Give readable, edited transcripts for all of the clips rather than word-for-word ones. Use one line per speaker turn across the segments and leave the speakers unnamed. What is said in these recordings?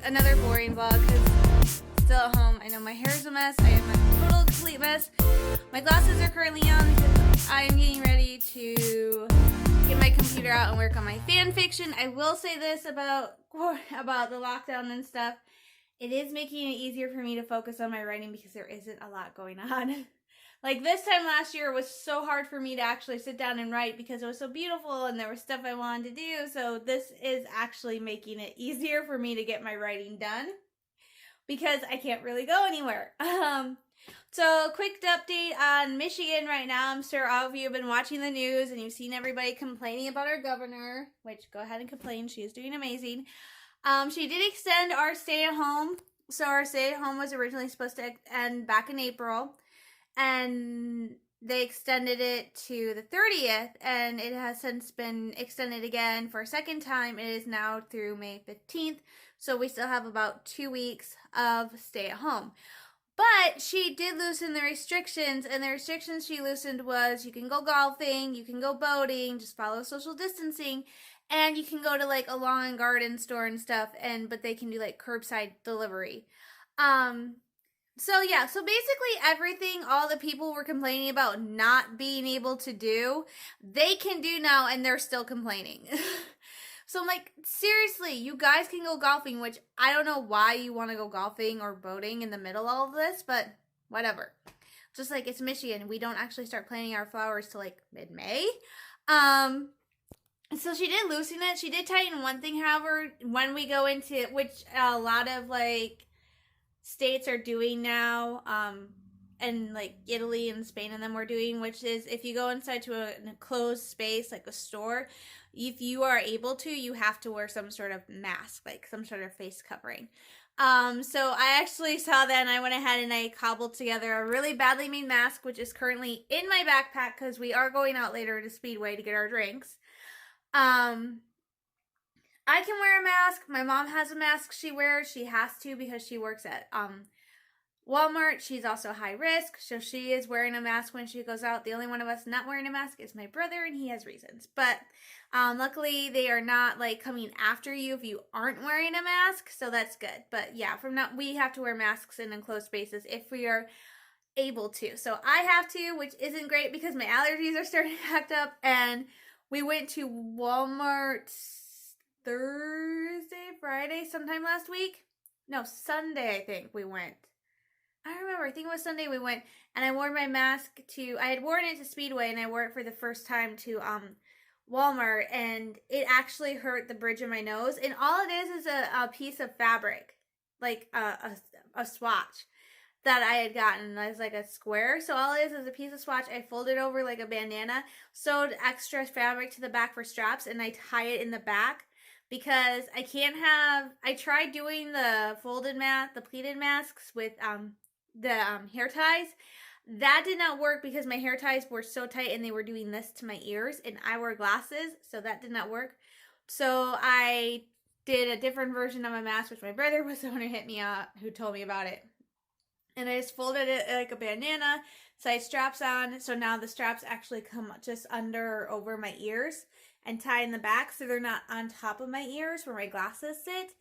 another boring vlog because still at home. I know my hair is a mess. I am a total complete mess. My glasses are currently on because I am getting ready to get my computer out and work on my fan fiction. I will say this about the lockdown and stuff. It is making it easier for me to focus on my writing because there isn't a lot going on. Like this time last year, it was so hard for me to actually sit down and write because it was so beautiful and there was stuff I wanted to do. So this is actually making it easier for me to get my writing done because I can't really go anywhere. So quick update on Michigan right now. I'm sure all of you have been watching the news and you've seen everybody complaining about our governor, which go ahead and complain. She is doing amazing. She did extend our stay at home. So our stay at home was originally supposed to end back in April. And they extended it to the 30th, and it has since been extended again for a second time. It is now through May 15th, so we still have about 2 weeks of stay at home. But she did loosen the restrictions, and the restrictions she loosened was you can go golfing, you can go boating, just follow social distancing, and you can go to like a lawn and garden store and stuff, but they can do like curbside delivery. So basically everything all the people were complaining about not being able to do, they can do now and they're still complaining. So I'm like, seriously, you guys can go golfing, which I don't know why you want to go golfing or boating in the middle of all of this, but whatever. Just like it's Michigan, we don't actually start planting our flowers till like mid-May. So she did loosen it. She did tighten one thing, however, when we go into, which a lot of like states are doing now, and like Italy and Spain and them were doing, which is if you go inside to a closed space like a store, if you are able to, you have to wear some sort of mask, like some sort of face covering. So I actually saw that and I went ahead and I cobbled together a really badly made mask, which is currently in my backpack because we are going out later to Speedway to get our drinks. I can wear a mask. My mom has a mask she wears. She has to because she works at Walmart. She's also high risk, so she is wearing a mask when she goes out. The only one of us not wearing a mask is my brother, and he has reasons. But luckily, they are not like coming after you if you aren't wearing a mask, so that's good. But yeah, from now we have to wear masks in enclosed spaces if we are able to. So I have to, which isn't great because my allergies are starting to act up, and we went to Walmart Friday, sometime last week. No, Sunday, I think we went. I remember, I think it was Sunday we went, and I wore my mask I had worn it to Speedway, and I wore it for the first time to Walmart, and it actually hurt the bridge of my nose, and all it is a piece of fabric, like a swatch that I had gotten as like a square. So all it is a piece of swatch. I folded over like a bandana, sewed extra fabric to the back for straps, and I tie it in the back. Because I tried doing the the pleated masks with the hair ties. That did not work because my hair ties were so tight and they were doing this to my ears and I wear glasses, so that did not work. So I did a different version of my mask, which my brother was the one who hit me up, who told me about it. And I just folded it like a bandana, tied straps on, so now the straps actually come just under over my ears and tie in the back so they're not on top of my ears where my glasses sit.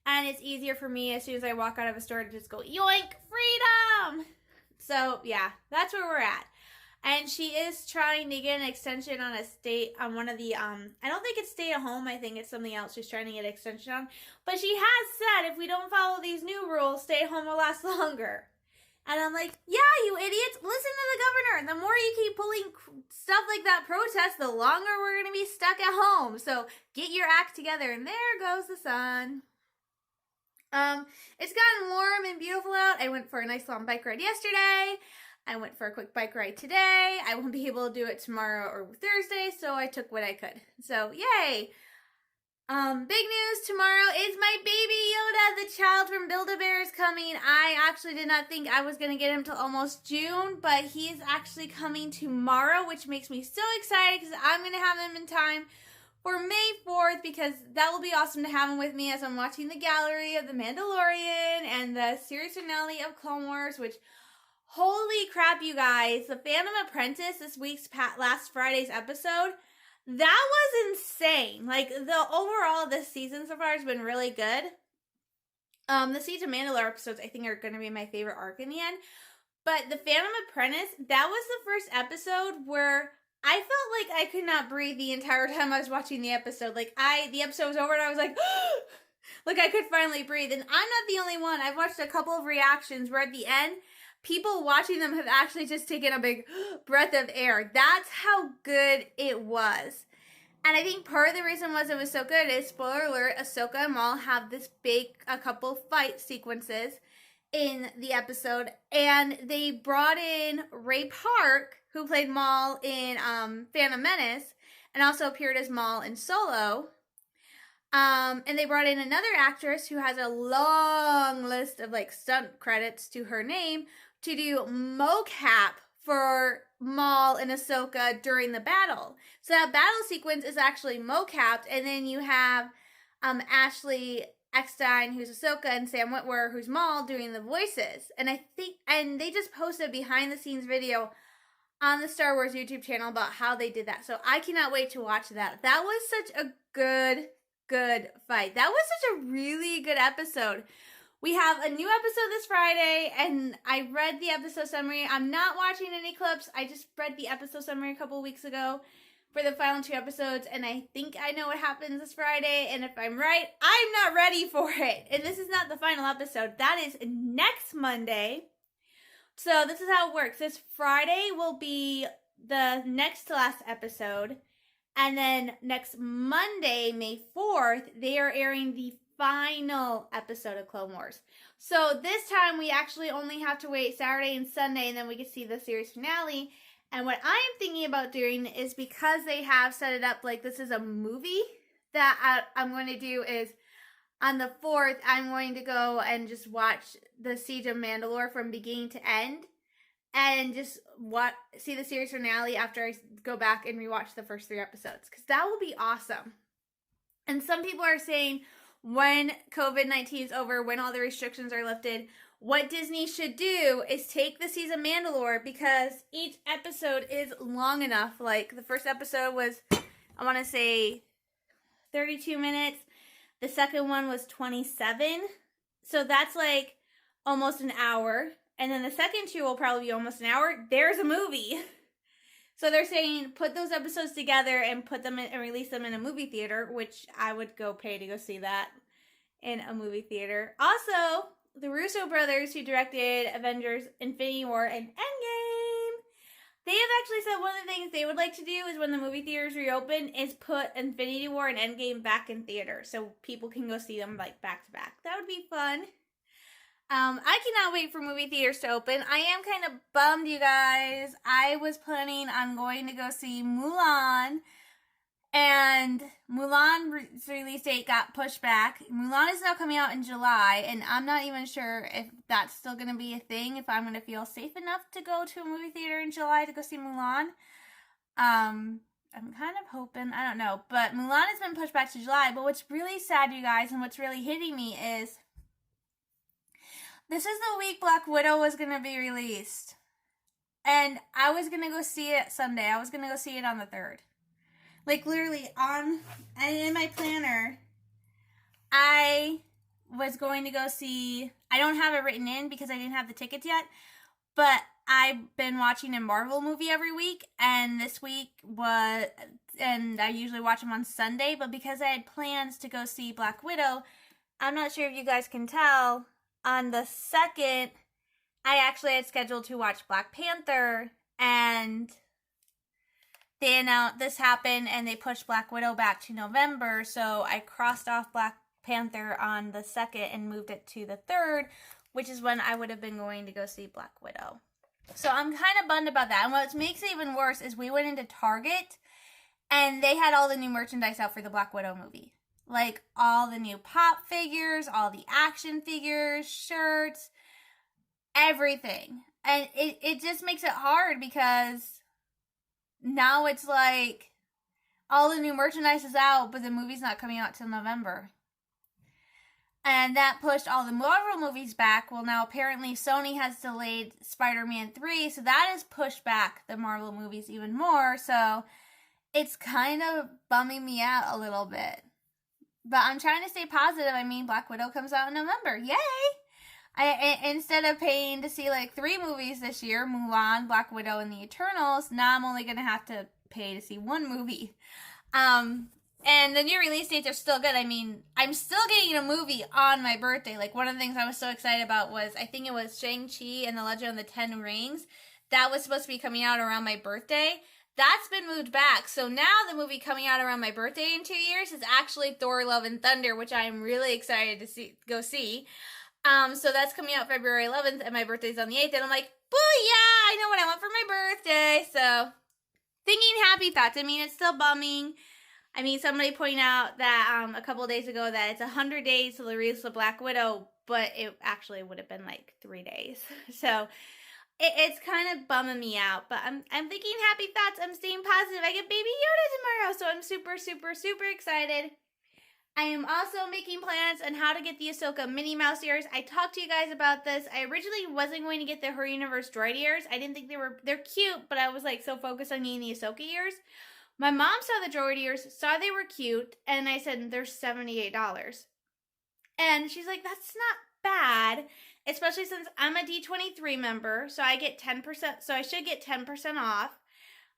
And it's easier for me as soon as I walk out of a store to just go, yoink, freedom! So yeah, that's where we're at. And she is trying to get an extension on one of the, I don't think it's stay at home, I think it's something else she's trying to get an extension on. But she has said if we don't follow these new rules, stay at home will last longer. And I'm like, yeah, you idiots, listen to the governor. The more you keep pulling stuff like that protest, the longer we're going to be stuck at home. So get your act together. And there goes the sun. It's gotten warm and beautiful out. I went for a nice long bike ride yesterday. I went for a quick bike ride today. I won't be able to do it tomorrow or Thursday, so I took what I could. So, yay. Big news tomorrow is my baby Yoda, the child from Build-A-Bear, is coming. I actually did not think I was going to get him till almost June, but he is actually coming tomorrow, which makes me so excited because I'm going to have him in time for May 4th because that will be awesome to have him with me as I'm watching the gallery of The Mandalorian and the series finale of Clone Wars, which, holy crap, you guys, The Phantom Apprentice, this week's last Friday's episode, that was insane. Like, the overall this season so far has been really good. The Siege of Mandalore episodes, I think, are going to be my favorite arc in the end. But the Phantom Apprentice, that was the first episode where I felt like I could not breathe the entire time I was watching the episode. Like, the episode was over and I was like, like I could finally breathe. And I'm not the only one. I've watched a couple of reactions where at the end, people watching them have actually just taken a big breath of air. That's how good it was. And I think part of the reason was it was so good is, spoiler alert, Ahsoka and Maul have this a couple fight sequences in the episode, and they brought in Ray Park, who played Maul in Phantom Menace, and also appeared as Maul in Solo. And they brought in another actress who has a long list of like stunt credits to her name to do mocap for Maul and Ahsoka during the battle. So that battle sequence is actually mocapped, and then you have Ashley Eckstein, who's Ahsoka, and Sam Witwer, who's Maul, doing the voices. And they just posted a behind the scenes video on the Star Wars YouTube channel about how they did that. So I cannot wait to watch that. That was such a good fight. That was such a really good episode. We have a new episode this Friday, and I read the episode summary. I'm not watching any clips. I just read the episode summary a couple weeks ago for the final 2 episodes, and I think I know what happens this Friday, and if I'm right, I'm not ready for it. And this is not the final episode. That is next Monday. So this is how it works. This Friday will be the next to last episode, and then next Monday, May 4th, they are airing the final episode of Clone Wars. So this time we actually only have to wait Saturday and Sunday, and then we can see the series finale. And what I am thinking about doing is, because they have set it up like this is a movie, that I'm going to do is on the 4th, I'm going to go and just watch the Siege of Mandalore from beginning to end, and just see the series finale after I go back and rewatch the first 3 episodes, because that will be awesome. And some people are saying, when COVID-19 is over, when all the restrictions are lifted, what Disney should do is take the Siege of Mandalore, because each episode is long enough. Like, the first episode was, I want to say, 32 minutes. The second one was 27. So that's like almost an hour. And then the second 2 will probably be almost an hour. There's a movie. So they're saying put those episodes together and put them in, and release them in a movie theater, which I would go pay to go see that in a movie theater. Also, the Russo brothers, who directed Avengers Infinity War and Endgame, they have actually said one of the things they would like to do is, when the movie theaters reopen, is put Infinity War and Endgame back in theater so people can go see them like back to back. That would be fun. I cannot wait for movie theaters to open. I am kind of bummed, you guys. I was planning on going to go see Mulan, and Mulan's release date got pushed back. Mulan is now coming out in July, and I'm not even sure if that's still going to be a thing, if I'm going to feel safe enough to go to a movie theater in July to go see Mulan. I'm kind of hoping, I don't know, but Mulan has been pushed back to July. But what's really sad, you guys, and what's really hitting me is, this is the week Black Widow was going to be released. And I was going to go see it Sunday. I was going to go see it on the 3rd. Like, literally, and in my planner, I was going to go see, I don't have it written in because I didn't have the tickets yet, but I've been watching a Marvel movie every week, and this week was, and I usually watch them on Sunday, but because I had plans to go see Black Widow, I'm not sure if you guys can tell, on the 2nd, I actually had scheduled to watch Black Panther, and they announced this happened, and they pushed Black Widow back to November, so I crossed off Black Panther on the 2nd and moved it to the 3rd, which is when I would have been going to go see Black Widow. So I'm kind of bummed about that, and what makes it even worse is we went into Target, and they had all the new merchandise out for the Black Widow movie. Like, all the new pop figures, all the action figures, shirts, everything. And it just makes it hard, because now it's like all the new merchandise is out, but the movie's not coming out till November. And that pushed all the Marvel movies back. Well, now apparently Sony has delayed Spider-Man 3, so that has pushed back the Marvel movies even more. So it's kind of bumming me out a little bit. But I'm trying to stay positive. I mean, Black Widow comes out in November. Yay! Instead of paying to see like 3 movies this year, Mulan, Black Widow, and the Eternals, now I'm only gonna have to pay to see 1 movie. And the new release dates are still good. I mean, I'm still getting a movie on my birthday. Like, one of the things I was so excited about was, I think it was Shang-Chi and the Legend of the Ten Rings. That was supposed to be coming out around my birthday. That's been moved back. So now the movie coming out around my birthday in 2 years is actually Thor: Love and Thunder, which I am really excited to go see. So that's coming out February 11th, and my birthday's on the 8th, and I'm like, booyah! I know what I want for my birthday. So, thinking happy thoughts. I mean, it's still bumming. I mean, somebody pointed out that a couple of days ago that it's 100 days to the release of Black Widow, but it actually would have been like 3 days. So it's kind of bumming me out. But I'm thinking happy thoughts. I'm staying positive. I get Baby Yoda tomorrow, so I'm super, super, super excited. I am also making plans on how to get the Ahsoka Minnie Mouse ears. I talked to you guys about this. I originally wasn't going to get the Her Universe droid ears. I didn't think they're cute, but I was like so focused on getting the Ahsoka ears. My mom saw the droid ears, saw they were cute, and I said, they're $78. And she's like, that's not bad, especially since I'm a D23 member, so I get 10%, so I should get 10% off,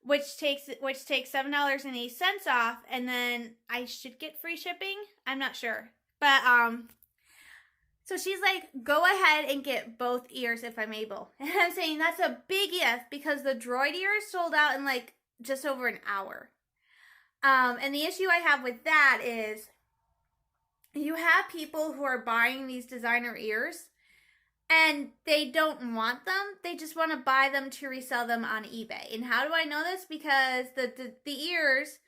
which takes $7.80 off, and then I should get free shipping. I'm not sure. But, so she's like, go ahead and get both ears if I'm able. And I'm saying that's a big if, because the droid ears sold out in like just over an hour. And the issue I have with that is you have people who are buying these designer ears and they don't want them. They just want to buy them to resell them on eBay. And how do I know this? Because the ears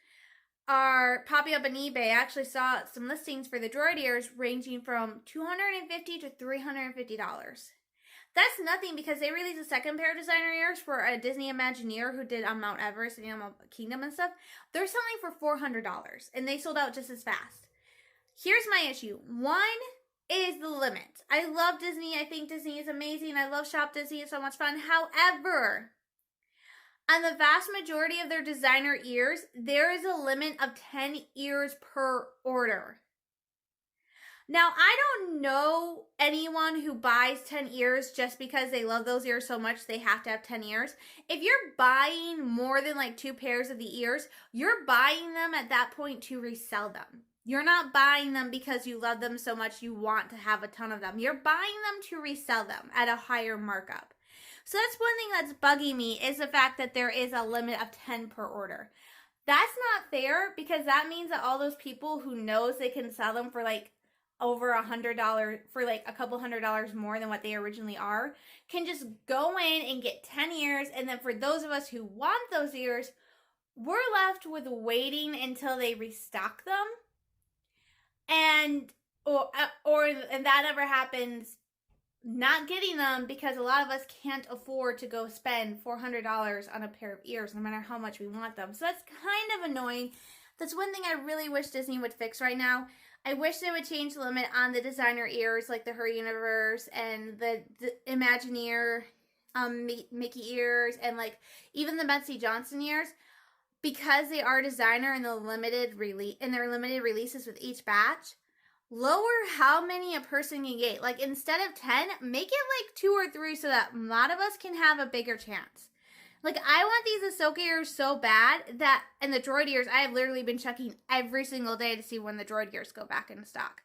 are popping up on eBay. I actually saw some listings for the droid ears ranging from $250 to $350. That's nothing, because they released a second pair of designer ears for a Disney Imagineer who did on Mount Everest and Animal Kingdom and stuff. They're selling for $400, and they sold out just as fast. Here's my issue. One is the limit. I love Disney. I think Disney is amazing. I love Shop Disney. It's so much fun. However, on the vast majority of their designer ears, there is a limit of 10 ears per order. Now, I don't know anyone who buys 10 ears just because they love those ears so much they have to have 10 ears. If you're buying more than like 2 pairs of the ears, you're buying them at that point to resell them. You're not buying them because you love them so much you want to have a ton of them. You're buying them to resell them at a higher markup. So that's one thing that's bugging me, is the fact that there is a limit of 10 per order. That's not fair, because that means that all those people who knows they can sell them for like over $100, for like a couple $100 more than what they originally are, can just go in and get 10 ears. And then for those of us who want those ears, we're left with waiting until they restock them. And that ever happens, not getting them, because a lot of us can't afford to go spend $400 on a pair of ears no matter how much we want them. So that's kind of annoying. That's one thing I really wish Disney would fix right now. I wish they would change the limit on the designer ears, like the Her Universe and the Imagineer Mickey ears, and like even the Betsy Johnson ears, because they are designer and their limited releases with each batch. Lower how many a person can get. Like, instead of 10, make it like 2 or 3 so that a lot of us can have a bigger chance. Like, I want these Ahsoka ears so bad that, and the droid ears, I have literally been checking every single day to see when the droid ears go back in stock.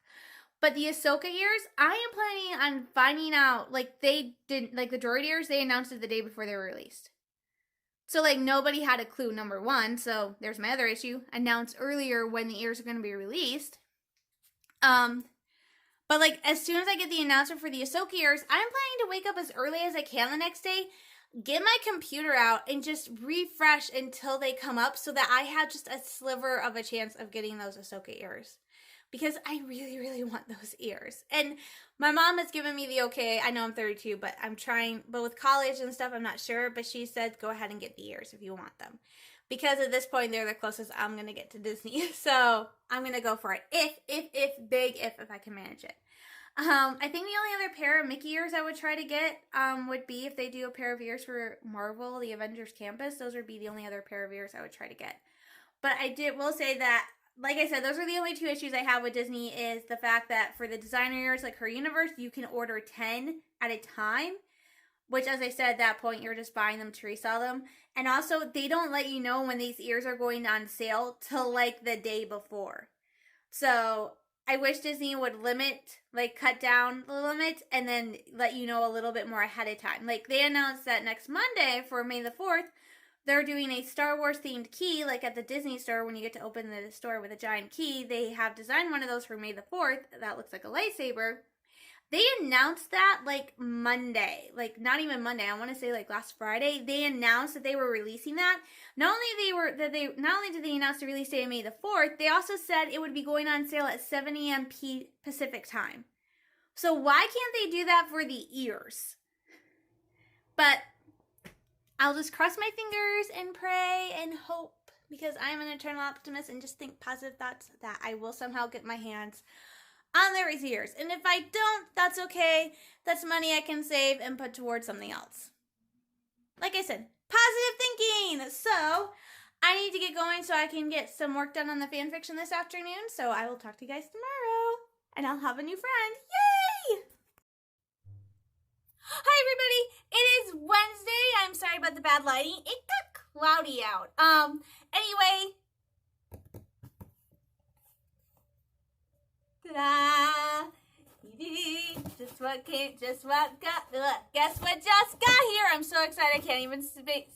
But the Ahsoka ears, I am planning on finding out, like, they didn't, like the droid ears, they announced it the day before they were released. So, like, nobody had a clue, number one. So, there's my other issue. Announce earlier when the ears are going to be released. But, like, as soon as I get the announcement for the Ahsoka ears, I'm planning to wake up as early as I can the next day, get my computer out, and just refresh until they come up so that I have just a sliver of a chance of getting those Ahsoka ears. Because I really, really want those ears. And my mom has given me the okay. I know I'm 32, but I'm trying. But with college and stuff, I'm not sure. But she said, go ahead and get the ears if you want them. Because at this point, they're the closest I'm going to get to Disney. So I'm going to go for it. If I can manage it. I think the only other pair of Mickey ears I would try to get would be if they do a pair of ears for Marvel, the Avengers Campus. Those would be the only other pair of ears I would try to get. But will say that like I said, those are the only two issues I have with Disney, is the fact that for the designer ears, like her universe, you can order 10 at a time, which, as I said, at that point, you're just buying them to resell them. And also, they don't let you know when these ears are going on sale till like the day before. So I wish Disney would cut down the limit and then let you know a little bit more ahead of time. Like, they announced that next Monday for May the 4th, they're doing a Star Wars themed key, like at the Disney store when you get to open the store with a giant key. They have designed one of those for May the 4th that looks like a lightsaber. They announced that like Monday, like not even Monday. I want to say like last Friday. They announced that they were releasing that. Not only did they announce the release date of May the 4th, they also said it would be going on sale at 7 a.m. Pacific time. So why can't they do that for the ears? But I'll just cross my fingers and pray and hope, because I'm an eternal optimist and just think positive thoughts that I will somehow get my hands on their ears. And if I don't, that's okay. That's money I can save and put towards something else. Like I said, positive thinking. So I need to get going so I can get some work done on the fan fiction this afternoon. So I will talk to you guys tomorrow, and I'll have a new friend. Yay! Hi everybody, it is Wednesday. I'm sorry about the bad lighting. It got cloudy out. Anyway. Ta-da! Guess what just got here? I'm so excited I can't even speak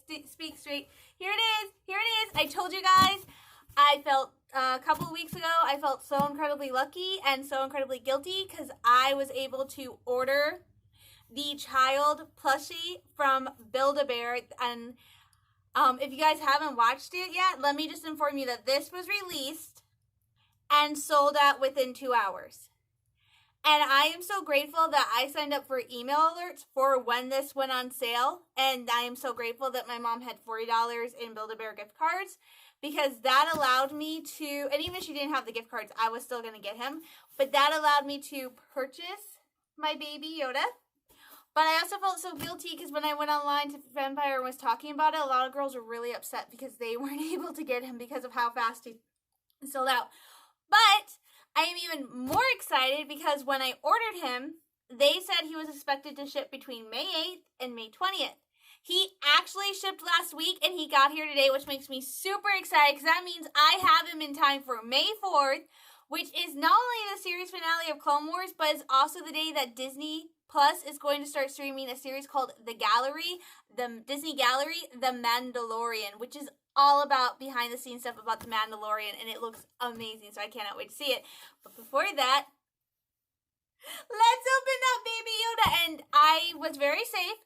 straight. Here it is. I told you guys, I felt a couple of weeks ago, I felt so incredibly lucky and so incredibly guilty because I was able to order the child plushie from Build-A-Bear. And if you guys haven't watched it yet, let me just inform you that this was released and sold out within 2 hours. And I am so grateful that I signed up for email alerts for when this went on sale. And I am so grateful that my mom had $40 in Build-A-Bear gift cards, because that allowed me to, and even if she didn't have the gift cards, I was still going to get him. But that allowed me to purchase my baby Yoda. But I also felt so guilty because when I went online to Vampire and was talking about it, a lot of girls were really upset because they weren't able to get him because of how fast he sold out. But I am even more excited because when I ordered him, they said he was expected to ship between May 8th and May 20th. He actually shipped last week and he got here today, which makes me super excited because that means I have him in time for May 4th, which is not only the series finale of Clone Wars, but it's also the day that Disney Plus is going to start streaming a series called The Disney Gallery, The Mandalorian, which is all about behind the scenes stuff about The Mandalorian, and it looks amazing, so I cannot wait to see it. But before that, let's open up Baby Yoda, and I was very safe.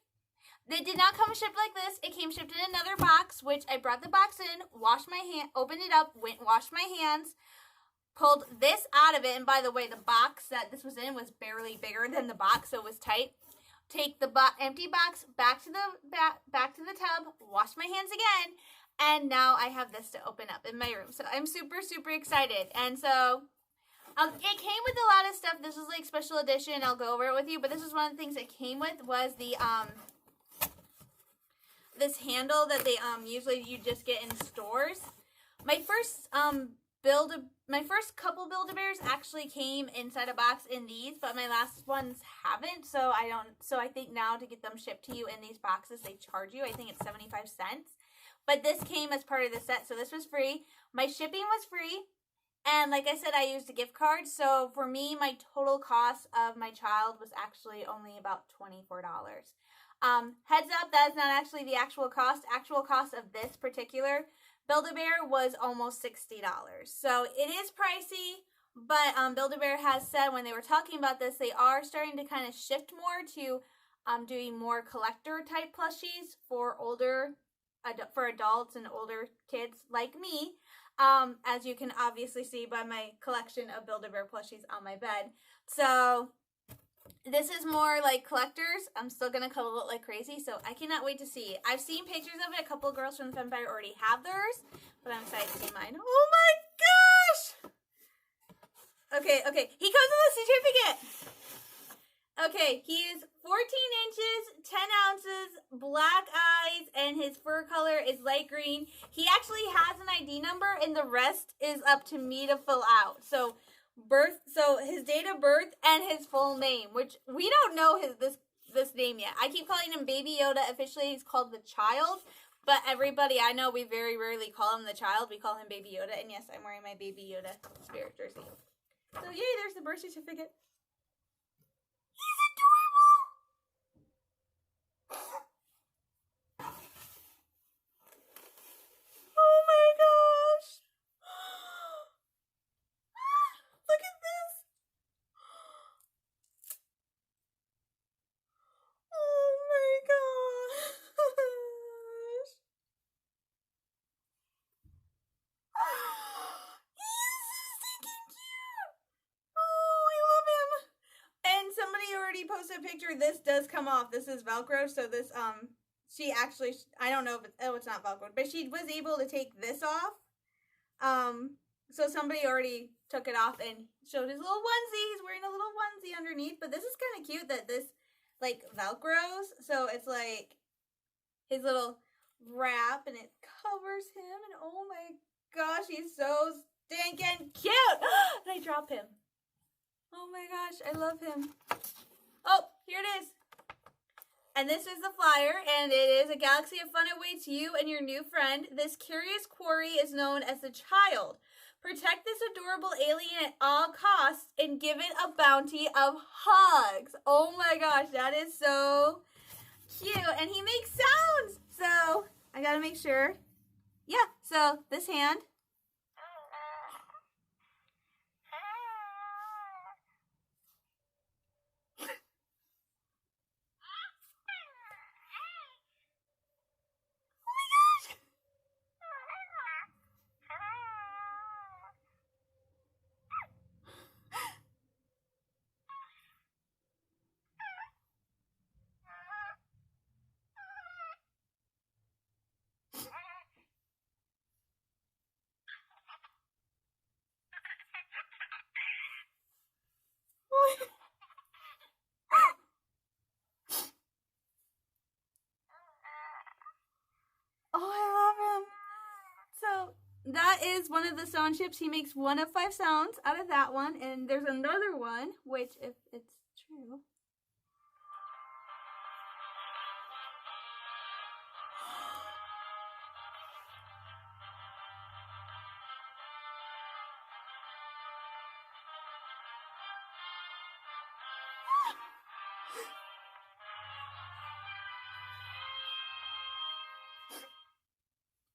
They did not come shipped like this. It came shipped in another box, which I brought the box in, opened it up, washed my hands, pulled this out of it, and by the way, the box that this was in was barely bigger than the box, so it was tight. Take the empty box back to the tub, wash my hands again, and now I have this to open up in my room. So I'm super, super excited. And so it came with a lot of stuff. This was like special edition. I'll go over it with you, but this was one of the things it came with was the this handle that they usually you just get in stores. My first couple Build-A-Bears actually came inside a box in these, but my last ones haven't. So I think now to get them shipped to you in these boxes, they charge you. I think it's 75 cents. But this came as part of the set, so this was free. My shipping was free. And like I said, I used a gift card. So for me, my total cost of my child was actually only about $24. Heads up, that is not actually the actual cost. Actual cost of this particular Build-A-Bear was almost $60. So it is pricey, but Build-A-Bear has said when they were talking about this, they are starting to kind of shift more to doing more collector type plushies for adults and older kids like me. As you can obviously see by my collection of Build-A-Bear plushies on my bed. So this is more like collectors. I'm still going to cuddle it like crazy, so I cannot wait to see. I've seen pictures of it. A couple of girls from the Vampire already have theirs, but I'm excited to see mine. Oh my gosh! Okay. He comes with a certificate. Okay, he is 14 inches, 10 ounces, black eyes, and his fur color is light green. He actually has an ID number, and the rest is up to me to fill out. So his date of birth and his full name, which we don't know this name yet. I keep calling him Baby Yoda. Officially, he's called the Child, but everybody I know, we very rarely call him the Child. We call him Baby Yoda, and yes, I'm wearing my Baby Yoda spirit jersey. So yay, there's the birth certificate. Oh my gosh! Look at this! Oh my gosh! He is so stinking cute! Oh, I love him! And somebody already posted a picture. This does come off. This is Velcro, so this, she actually, I don't know if it's not Velcro, but she was able to take this off. So somebody already took it off and showed his little onesie. He's wearing a little onesie underneath, but this is kind of cute that this, like, Velcros. So it's like his little wrap and it covers him. And oh my gosh, he's so stinking cute. And I drop him. Oh my gosh, I love him. Oh, here it is. And this is the flyer, and it is a galaxy of fun awaits you and your new friend. This curious quarry is known as the Child. Protect this adorable alien at all costs and give it a bounty of hugs. Oh my gosh, that is so cute. And he makes sounds. So I gotta make sure. Yeah, so this hand. Oh, I love him. So that is one of the sound chips. He makes 1 of 5 sounds out of that one. And there's another one, which, if it's true.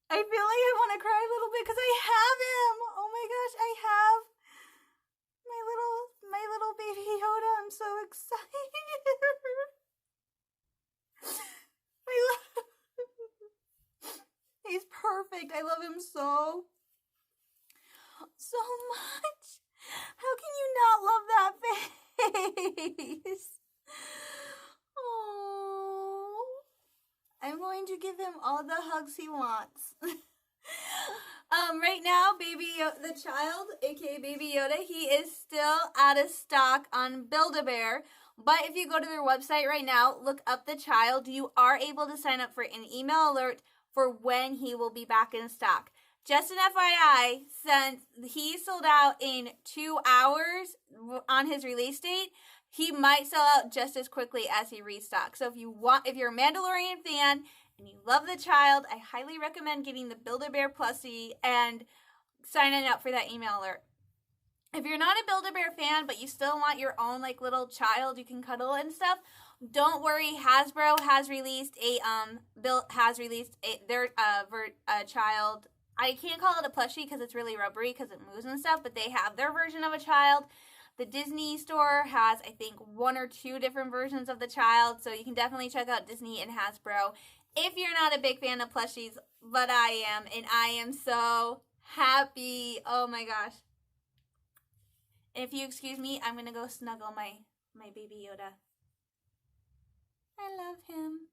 I feel like I want to cry a little bit because I have him. Oh my gosh, I have my little baby Yoda. I'm so excited. I love He's perfect. I love him so much. How can you not love that face? Oh. I'm going to give him all the hugs he wants. Right now, the Child, aka Baby Yoda, he is still out of stock on Build-A-Bear. But if you go to their website right now, look up the Child, you are able to sign up for an email alert for when he will be back in stock. Just an FYI, since he sold out in 2 hours on his release date, he might sell out just as quickly as he restocks. So if you're a Mandalorian fan and you love the Child, I highly recommend getting the Build-A-Bear plushie and signing up for that email alert. If you're not a Build-A-Bear fan, but you still want your own like little child you can cuddle and stuff, don't worry. Hasbro has released their Child. I can't call it a plushie because it's really rubbery because it moves and stuff, but they have their version of a Child. The Disney store has, I think, 1 or 2 different versions of the Child, so you can definitely check out Disney and Hasbro if you're not a big fan of plushies, but I am, and I am so happy. Oh my gosh. And if you excuse me, I'm going to go snuggle my baby Yoda. I love him.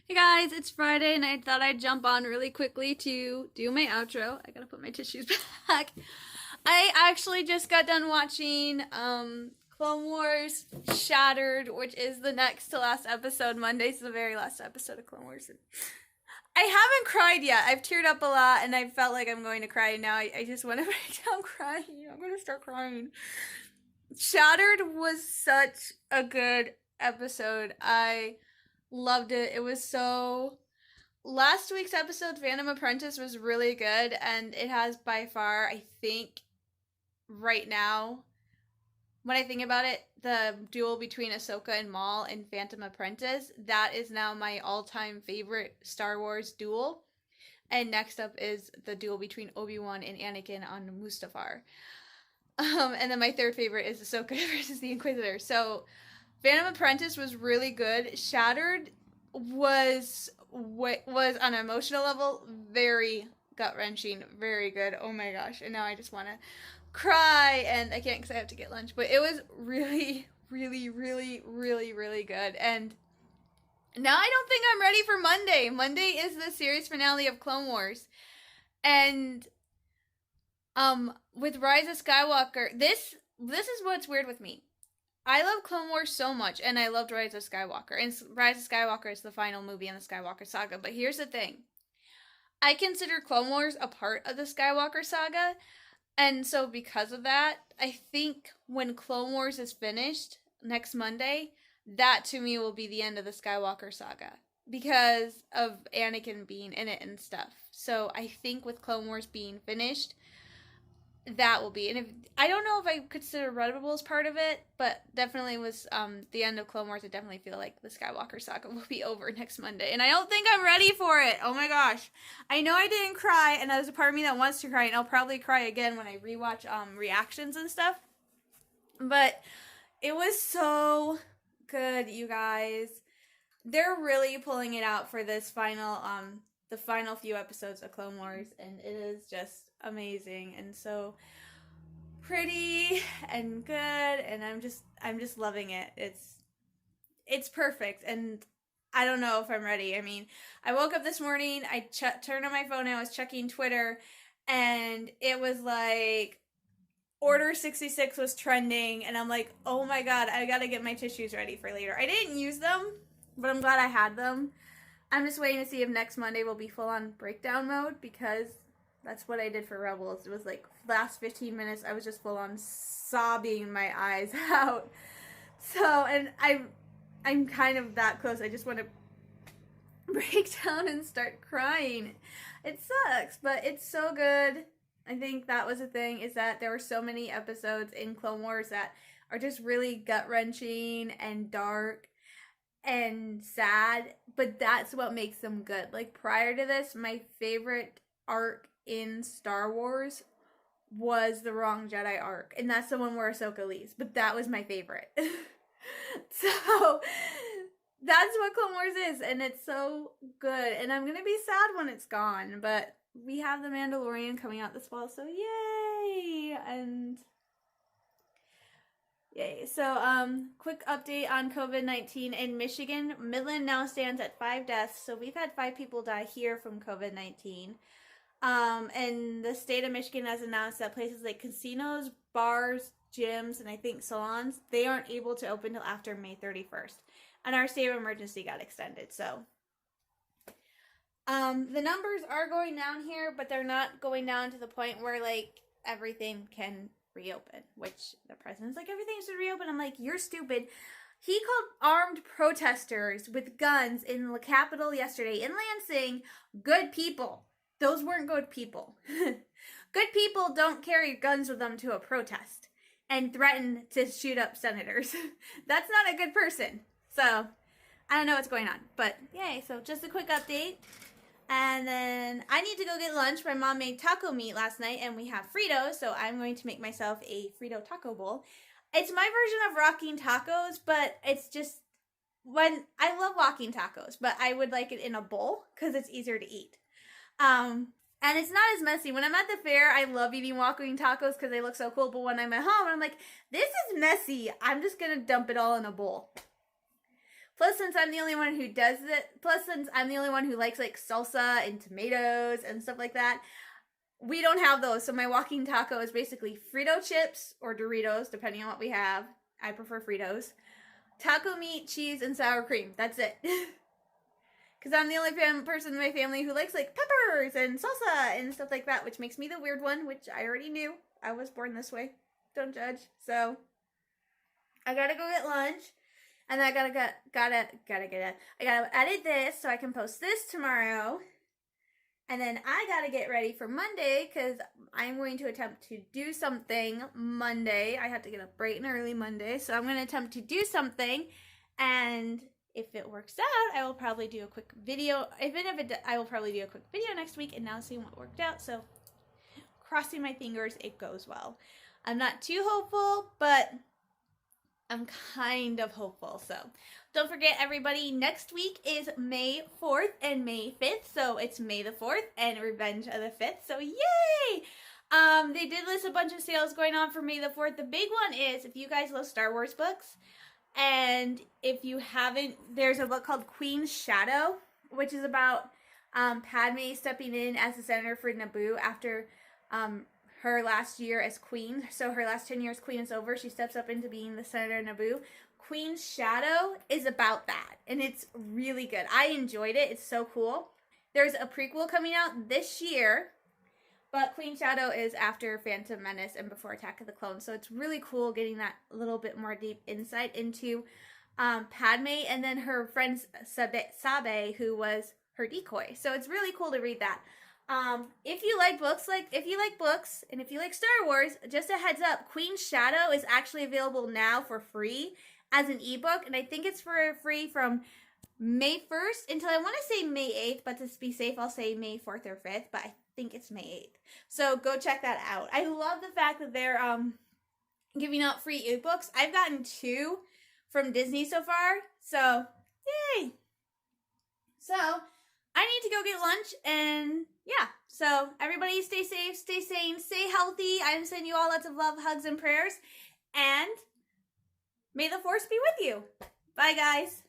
Hey guys, it's Friday and I thought I'd jump on really quickly to do my outro. I gotta put my tissues back. I actually just got done watching Clone Wars Shattered, which is the next to last episode. Monday's the very last episode of Clone Wars. I haven't cried yet. I've teared up a lot and I felt like I'm going to cry. Now I just want to break down crying. I'm going to start crying. Shattered was such a good episode. I loved it. It was so... Last week's episode, Phantom Apprentice, was really good, and it has by far, I think, right now, when I think about it, the duel between Ahsoka and Maul in Phantom Apprentice, that is now my all-time favorite Star Wars duel. And next up is the duel between Obi-Wan and Anakin on Mustafar. And then my third favorite is Ahsoka versus the Inquisitor. So, Phantom Apprentice was really good. Shattered was on an emotional level very gut-wrenching, very good. Oh my gosh. And now I just want to cry, and I can't because I have to get lunch, but it was really, really, really, really, really good. And now I don't think I'm ready for Monday. Monday is the series finale of Clone Wars. And with Rise of Skywalker, this is what's weird with me. I love Clone Wars so much, and I loved Rise of Skywalker. And Rise of Skywalker is the final movie in the Skywalker saga. But here's the thing. I consider Clone Wars a part of the Skywalker saga. And so because of that, I think when Clone Wars is finished next Monday, that to me will be the end of the Skywalker saga. Because of Anakin being in it and stuff. So I think with Clone Wars being finished, that will be. And I don't know if I consider Rebels part of it, but definitely was the end of Clone Wars. I definitely feel like the Skywalker saga will be over next Monday. And I don't think I'm ready for it. Oh my gosh. I know I didn't cry, and there's a part of me that wants to cry, and I'll probably cry again when I rewatch reactions and stuff. But it was so good, you guys. They're really pulling it out for this final the final few episodes of Clone Wars, and it is just amazing and so pretty and good, and I'm just loving it. It's perfect, and I don't know if I'm ready. I mean, I woke up this morning, I turned on my phone, and I was checking Twitter, and it was like Order 66 was trending, and I'm like, oh my god, I gotta get my tissues ready for later. I didn't use them, but I'm glad I had them. I'm just waiting to see if next Monday will be full-on breakdown mode, because that's what I did for Rebels. It was like last 15 minutes, I was just full-on sobbing my eyes out. So, and I'm kind of that close. I just want to break down and start crying. It sucks, but it's so good. I think that was the thing, is that there were so many episodes in Clone Wars that are just really gut-wrenching and dark and sad, but that's what makes them good. Like, prior to this, my favorite arc in Star Wars was the Wrong Jedi arc, and that's the one where Ahsoka leaves, but that was my favorite. So that's what Clone Wars is, and it's so good, and I'm gonna be sad when it's gone, but we have The Mandalorian coming out this fall, so yay! And yay. So, quick update on COVID-19 in Michigan. Midland now stands at 5 deaths. So we've had 5 people die here from COVID-19. And the state of Michigan has announced that places like casinos, bars, gyms, and I think salons, they aren't able to open until after May 31st. And our state of emergency got extended. So, the numbers are going down here, but they're not going down to the point where, like, everything can reopen, which the president's like, everything should reopen. I'm like, you're stupid. He called armed protesters with guns in the Capitol yesterday in Lansing good people. Those weren't good people. Good people don't carry guns with them to a protest and threaten to shoot up senators. That's not a good person. So, I don't know what's going on, but yay. So, just a quick update. And then I need to go get lunch. My mom made taco meat last night, and we have Fritos, so I'm going to make myself a Frito taco bowl. It's my version of rocking tacos, but it's just, when I love walking tacos, but I would like it in a bowl because it's easier to eat. And it's not as messy. When I'm at the fair, I love eating walking tacos because they look so cool, but when I'm at home, I'm like, this is messy. I'm just going to dump it all in a bowl. Plus, since I'm the only one who does it, since I'm the only one who likes, like, salsa and tomatoes and stuff like that, we don't have those. So my walking taco is basically Frito chips or Doritos, depending on what we have. I prefer Fritos. Taco meat, cheese, and sour cream. That's it. Because I'm the only person in my family who likes like peppers and salsa and stuff like that, which makes me the weird one, which I already knew. I was born this way. Don't judge. So I gotta go get lunch, and then I gotta edit this so I can post this tomorrow. And then I gotta get ready for Monday because I'm going to attempt to do something Monday. I have to get up bright and early Monday, so I'm going to attempt to do something. And if it works out, I will probably do a quick video. I will probably do a quick video next week and now see what worked out. So crossing my fingers, it goes well. I'm not too hopeful, but I'm kind of hopeful. So don't forget, everybody, next week is May 4th and May 5th. So it's May the 4th and Revenge of the 5th. So yay! They did list a bunch of sales going on for May the 4th. The big one is if you guys love Star Wars books, and if you haven't, there's a book called Queen's Shadow, which is about Padme stepping in as the senator for Naboo after her last year as queen. So her last 10 years queen is over. She steps up into being the senator of Naboo. Queen's Shadow is about that, and it's really good. I enjoyed it. It's so cool. There's a prequel coming out this year, but Queen's Shadow is after Phantom Menace and before Attack of the Clones. So it's really cool getting that little bit more deep insight into Padme and then her friend Sabe, who was her decoy. So it's really cool to read that. If you like books, and if you like Star Wars, just a heads up, Queen's Shadow is actually available now for free as an ebook, and I think it's for free from May 1st until I want to say May 8th, but to be safe, I'll say May 4th or 5th, but I think it's May 8th. So go check that out. I love the fact that they're giving out free ebooks. I've gotten 2 from Disney so far, so yay! So I need to go get lunch, and yeah, so everybody stay safe, stay sane, stay healthy. I'm sending you all lots of love, hugs, and prayers, and may the force be with you. Bye, guys.